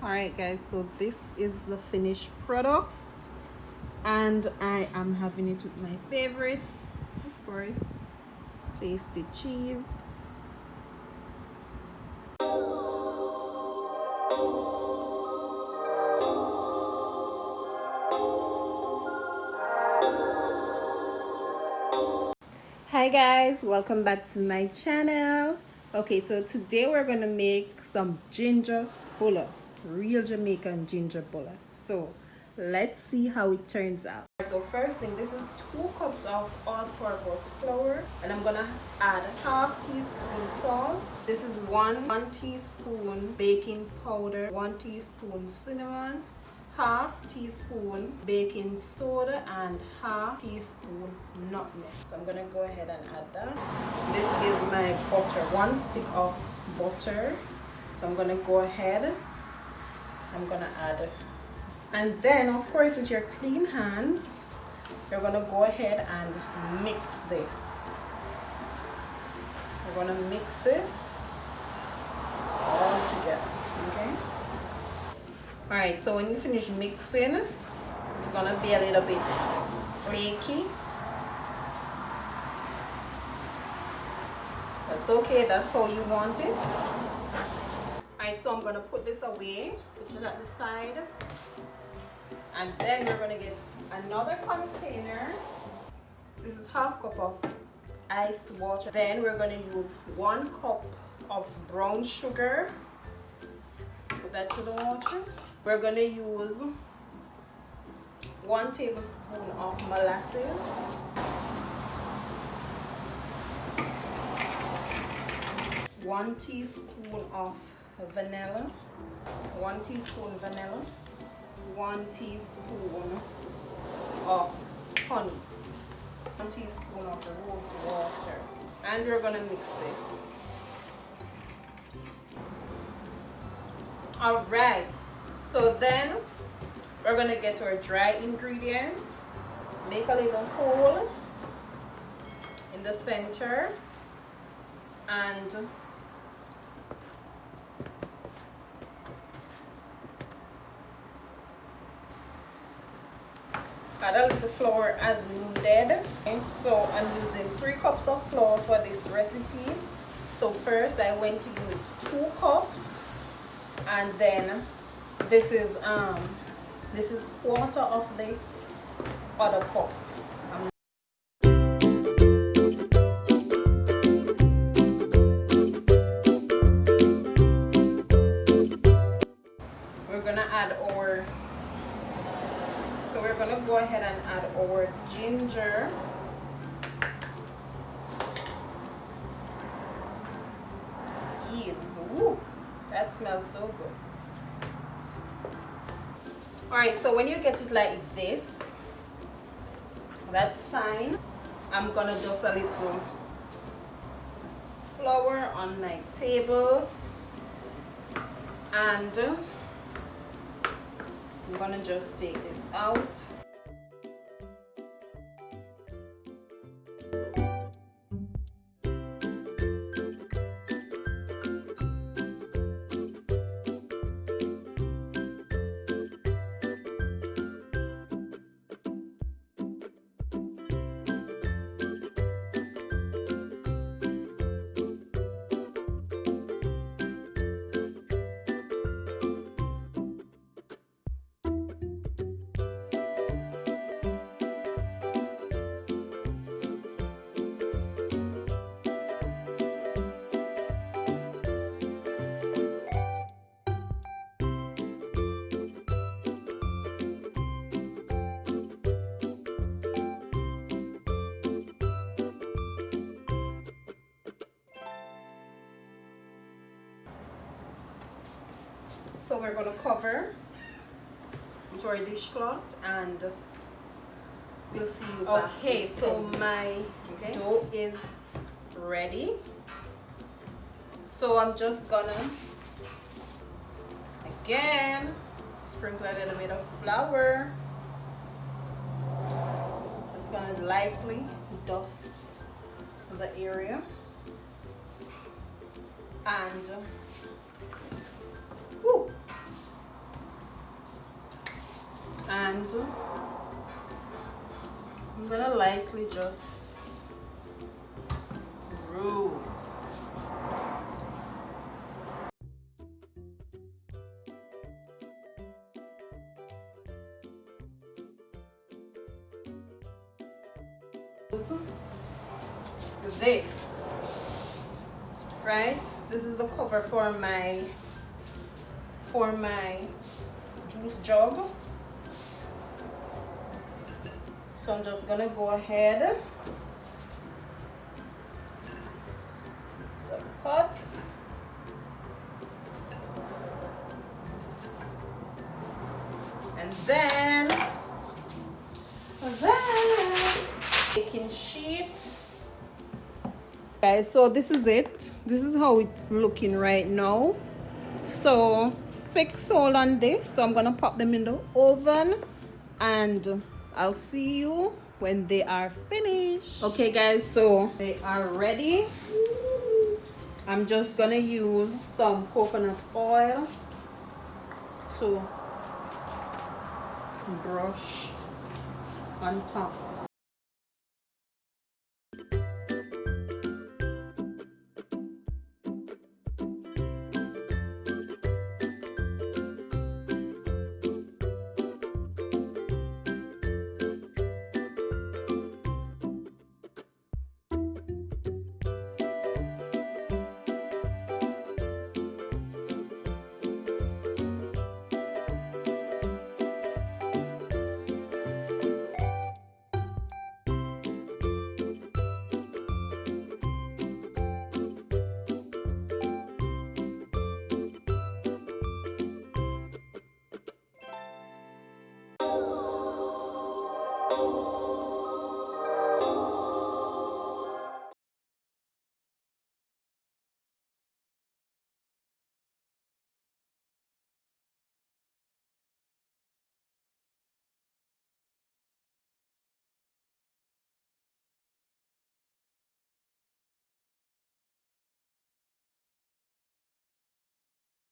Alright guys, so this is the finished product and I am having it with my favorite, of course, tasty cheese. Hi guys, welcome back to my channel. Okay, so today we're gonna make some ginger bulla, real Jamaican ginger bulla. So let's see how it turns out. So first thing, this is 2 cups of all-purpose flour, and I'm gonna add half teaspoon salt. This is 1 teaspoon baking powder, 1 teaspoon cinnamon, half teaspoon baking soda, and half teaspoon nutmeg. So I'm gonna go ahead and add that. This is my butter, 1 stick of butter. So I'm gonna go ahead, I'm gonna add, and then of course with your clean hands you're gonna go ahead and mix this. We're gonna mix this all together, okay? All right, so when you finish mixing, it's gonna be a little bit flaky. That's okay, that's how you want it. All right, so I'm gonna put this away, put it at the side, and then we're gonna get another container. This is half cup of ice water. Then we're gonna use 1 cup of brown sugar. Put that to the water. We're gonna use 1 tablespoon of molasses, 1 teaspoon of vanilla, 1 teaspoon vanilla, 1 teaspoon of honey, 1 teaspoon of rose water, and we're gonna mix this. All right, so then we're gonna get our dry ingredients, make a little hole in the center, and add a little flour as needed. And so I'm using 3 cups of flour for this recipe. So first I went to use 2 cups, and then this is quarter of the other cup. We're gonna go ahead and add our ginger. Ooh, that smells so good. All right, so when you get it like this, that's fine. I'm gonna dust a little flour on my table, and I'm gonna just take this out. So we're going to cover with our dishcloth, and we'll see you back. Okay, so my dough is ready. So I'm just gonna again sprinkle a little bit of flour. Just gonna lightly dust the area, and and I'm gonna lightly just roll. This, right? This is the cover for my juice jug. So I'm just gonna go ahead, some cuts, and then baking sheet. Guys, so this is it. This is how it's looking right now. So 6 hole on this, so I'm gonna pop them in the oven and I'll see you when they are finished. Okay guys, so they are ready. I'm just gonna use some coconut oil to brush on top.